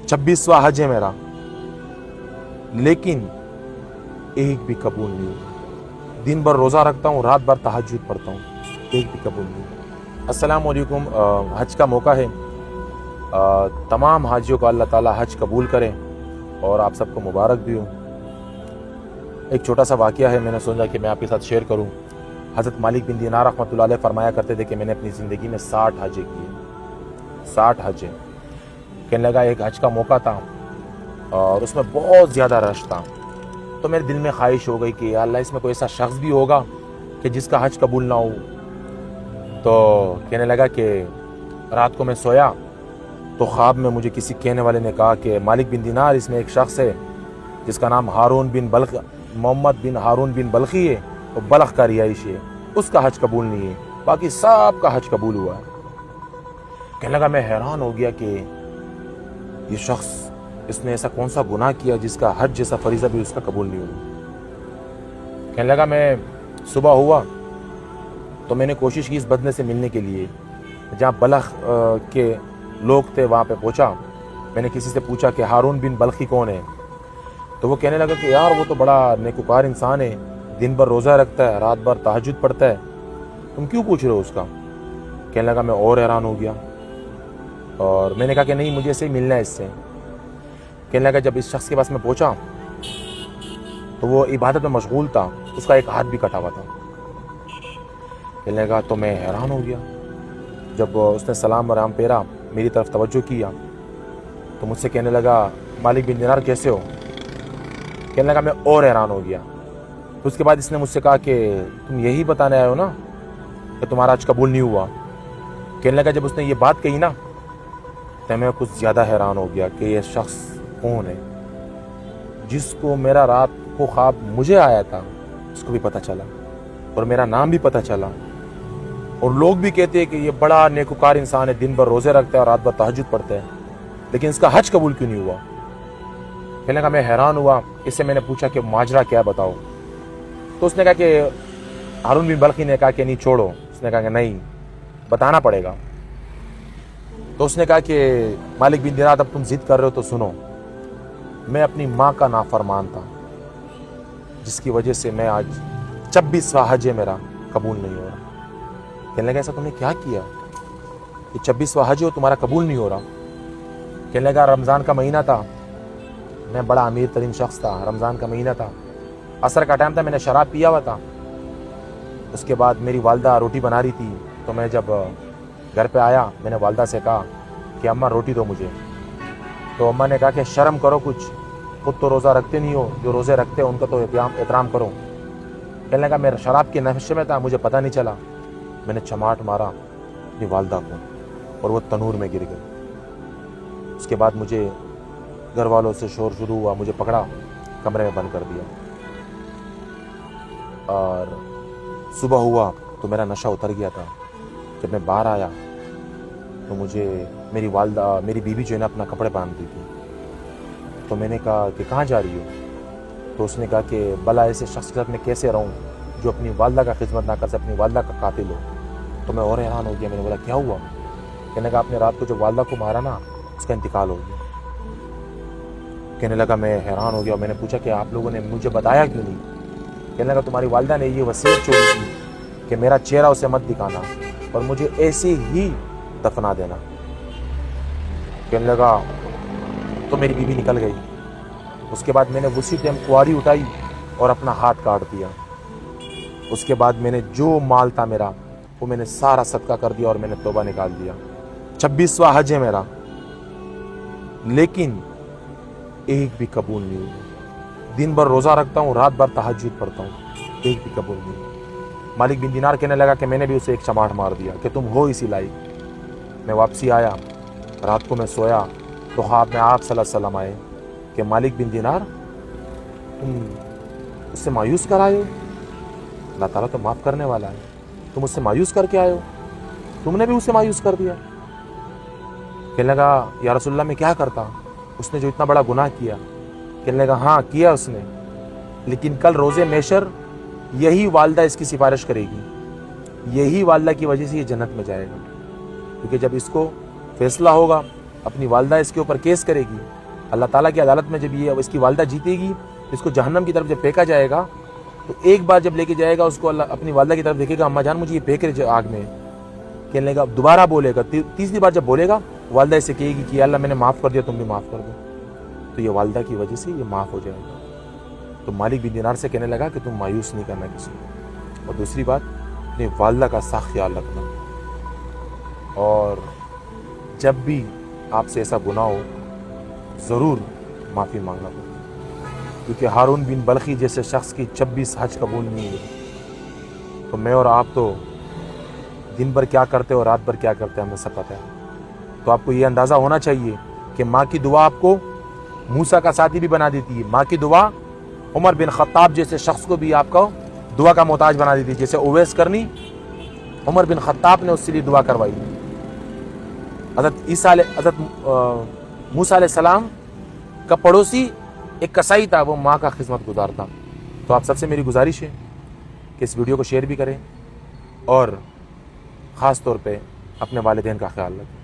26वां हज है मेरा, लेकिन एक भी कबूल नहीं हुआ। दिन भर रोज़ा रखता हूँ, रात भर तहज्जुद पढ़ता हूँ, एक भी कबूल नहीं हुआ। अस्सलाम वालेकुम। हज का मौका है, तमाम हाजियों को अल्लाह ताला हज कबूल करें और आप सबको मुबारक भी हो। एक छोटा सा वाक़या है, मैंने सोचा कि मैं आपके साथ शेयर करूं। हज़रत मालिक बिन दीनार रहमतुल्लाह अलैह फरमाया करते थे कि मैंने अपनी ज़िंदगी में 60 हज किए, 60 हज। कहने लगा एक हज का मौका था और उसमें बहुत ज़्यादा रश था, तो मेरे दिल में ख्वाहिश हो गई कि अल्लाह इसमें कोई ऐसा शख्स भी होगा कि जिसका हज कबूल ना हो। तो कहने लगा कि रात को मैं सोया तो ख्वाब में मुझे किसी कहने वाले ने कहा कि मालिक बिन दीनार, इसमें एक शख्स है जिसका नाम मोहम्मद बिन हारून बिन बल्खी है, वो बल्ख का रिहायशी है, उसका हज कबूल नहीं है, बाकी सब का हज कबूल हुआ है। कहने लगा मैं हैरान हो गया कि ये शख्स, इसने ऐसा कौन सा गुनाह किया जिसका हज जैसा फरीज़ा भी उसका कबूल नहीं हुआ। कहने लगा मैं सुबह हुआ तो मैंने कोशिश की इस बंदे से मिलने के लिए, जहाँ बल्ख के लोग थे वहाँ पे पहुँचा। मैंने किसी से पूछा कि हारून बिन बल्खी कौन है, तो वो कहने लगा कि यार वो तो बड़ा नेकुकार इंसान है, दिन भर रोज़ा रखता है, रात भर तहज्जुद पढ़ता है, तुम क्यों पूछ रहे हो उसका। कहने लगा मैं और हैरान हो गया और मैंने कहा कि नहीं, मुझे ऐसे ही मिलना है इससे। कहने लगा जब इस शख्स के पास मैं पहुंचा तो वो इबादत में मशगूल था, उसका एक हाथ भी कटा हुआ था। कहने लगा तो मैं हैरान हो गया। जब उसने सलाम वराम पेरा, मेरी तरफ तवज्जो किया, तो मुझसे कहने लगा मालिक बिन दीनार कैसे हो। कहने लगा मैं और हैरान हो गया। तो उसके बाद इसने मुझसे कहा कि तुम यही बताने आए हो ना कि तुम्हारा हज कबूल नहीं हुआ। कहने लगा जब उसने ये बात कही ना तो मैं कुछ ज़्यादा हैरान हो गया कि ये शख्स कौन है जिसको मेरा रात को ख्वाब मुझे आया था, उसको भी पता चला और मेरा नाम भी पता चला, और लोग भी कहते हैं कि ये बड़ा नेकुकार इंसान है, दिन भर रोज़े रखता है और रात भर तहज्जुद पढ़ता है, लेकिन इसका हज कबूल क्यों नहीं हुआ। कहने लगा मैं हैरान हुआ। इससे मैंने पूछा कि माजरा क्या बताओ। तो उसने कहा कि हारून बिन बल्खी ने कहा कि नहीं छोड़ो। उसने कहा कि नहीं, बताना पड़ेगा। तो उसने कहा कि मालिक बिन दीनार अब तुम जिद कर रहे हो तो सुनो, मैं अपनी माँ का नाफरमान था जिसकी वजह से मैं आज 26वां हज है मेरा, कबूल नहीं हो रहा। कहने लगा ऐसा तुमने क्या किया, ये 26वां हज हो तुम्हारा कबूल नहीं हो रहा। कहने लगा रमज़ान का महीना था, मैं बड़ा अमीर तरीन शख्स था, रमज़ान का महीना था, असर का टाइम था, मैंने शराब पिया हुआ था। उसके बाद मेरी वालदा रोटी बना रही थी, तो मैं जब घर पे आया मैंने वालदा से कहा कि अम्मा रोटी दो मुझे। तो अम्मा ने कहा कि शर्म करो कुछ, खुद तो रोज़ा रखते नहीं हो, जो रोज़े रखते हो उनका तो एहतराम करो। कहने लगा मैं शराब के नशे में था, मुझे पता नहीं चला, मैंने चमाट मारा अपनी वालदा को और वो तनूर में गिर गई। उसके बाद मुझे घर वालों से शोर शुरू हुआ, मुझे पकड़ा, कमरे में बंद कर दिया और सुबह हुआ तो मेरा नशा उतर गया था। जब मैं बाहर आया तो मुझे मेरी बीवी जो है ना अपना कपड़े बांध दी थी। तो मैंने कहा कि कहाँ जा रही हो। तो उसने कहा कि भला ऐसे शख्स के साथ मैं कैसे रहूँ जो अपनी वालदा का खिदमत ना कर सके, अपनी वालदा का कातिल हो। तो मैं और हैरान हो गया। मैंने बोला क्या हुआ। कहने लगा आपने रात को जो वालदा को मारा ना, उसका इंतकाल हो गया। कहने लगा मैं हैरान हो गया। मैंने पूछा कि आप लोगों ने मुझे बताया क्यों नहीं। कहने लगा तुम्हारी वालदा ने ये वसीयत छोड़ी थी कि मेरा चेहरा उसे मत दिखाना और मुझे ऐसे ही दफना देना। कहने लगा तो मेरी बीवी निकल गई। उसके बाद मैंने उसी टाइम कुआरी उठाई और अपना हाथ काट दिया। उसके बाद मैंने जो माल था मेरा वो मैंने सारा सदका कर दिया और मैंने तौबा निकाल दिया। 26वां हज है मेरा, लेकिन एक भी कबूल नहीं हुआ। दिन भर रोज़ा रखता हूँ, रात भर तहज्जुद पढ़ता हूँ, एक भी कबूल नहीं हुआ। मालिक बिन दीनार कहने लगा कि मैंने भी उसे एक चमाट मार दिया कि तुम हो इसी लायक। मैं वापसी आया, रात को मैं सोया तो ख्वाब में आप सल्लल्लाहु अलैहि वसल्लम आए कि मालिक बिन दीनार तुम उससे मायूस कर आए हो, अल्लाह ताला तो माफ़ करने वाला है, तुम उससे मायूस करके आए हो, तुमने भी उसे मायूस कर दिया। कहने लगा या रसूलल्लाह मैं क्या करता, उसने जो इतना बड़ा गुनाह किया। कहने लगा हाँ किया उसने, लेकिन कल रोज़े मेशर यही वालदा इसकी सिफारिश करेगी, यही वालदा की वजह से ये जन्नत में जाएगा। क्योंकि जब इसको फैसला होगा اپنی والدہ اس کے اوپر کیس کرے گی، اللہ تعالیٰ کی عدالت میں جب یہ اس کی والدہ جیتے گی، اس کو جہنم کی طرف جب پھینکا جائے گا تو ایک بار جب لے کے جائے گا اس کو، اللہ اپنی والدہ کی طرف دیکھے گا، اماں جان مجھے یہ پھینک رہے آگ میں، کہنے لگا، دوبارہ بولے گا، تیسری بار جب بولے گا والدہ اسے کہے گی کہ اللہ میں نے معاف کر دیا، تم بھی معاف کر دو، تو یہ والدہ کی وجہ سے یہ معاف ہو جائے گا۔ تو مالک بن دینار سے کہنے لگا کہ تم مایوس نہیں کرنا کسی کو، اور دوسری بات اپنی والدہ کا سخت خیال رکھنا، اور جب بھی آپ سے ایسا گناہ ہو ضرور معافی مانگنا پڑے، کیونکہ ہارون بن بلخی جیسے شخص کی 26 حج قبول نہیں ہوئی، تو میں اور آپ تو دن بھر کیا کرتے اور رات بھر کیا کرتے ہمیں سب پتہ ہے۔ تو آپ کو یہ اندازہ ہونا چاہیے کہ ماں کی دعا آپ کو موسیٰ کا ساتھی بھی بنا دیتی ہے، ماں کی دعا عمر بن خطاب جیسے شخص کو بھی آپ کو دعا کا محتاج بنا دیتی ہے، جیسے اویس کرنی عمر بن خطاب نے اس سے لیے دعا کروائی۔ حضرت موسیٰ علیہ السلام کا پڑوسی ایک کسائی تھا، وہ ماں کا خدمت گزار تھا۔ تو آپ سب سے میری گزارش ہے کہ اس ویڈیو کو شیئر بھی کریں اور خاص طور پہ اپنے والدین کا خیال رکھیں۔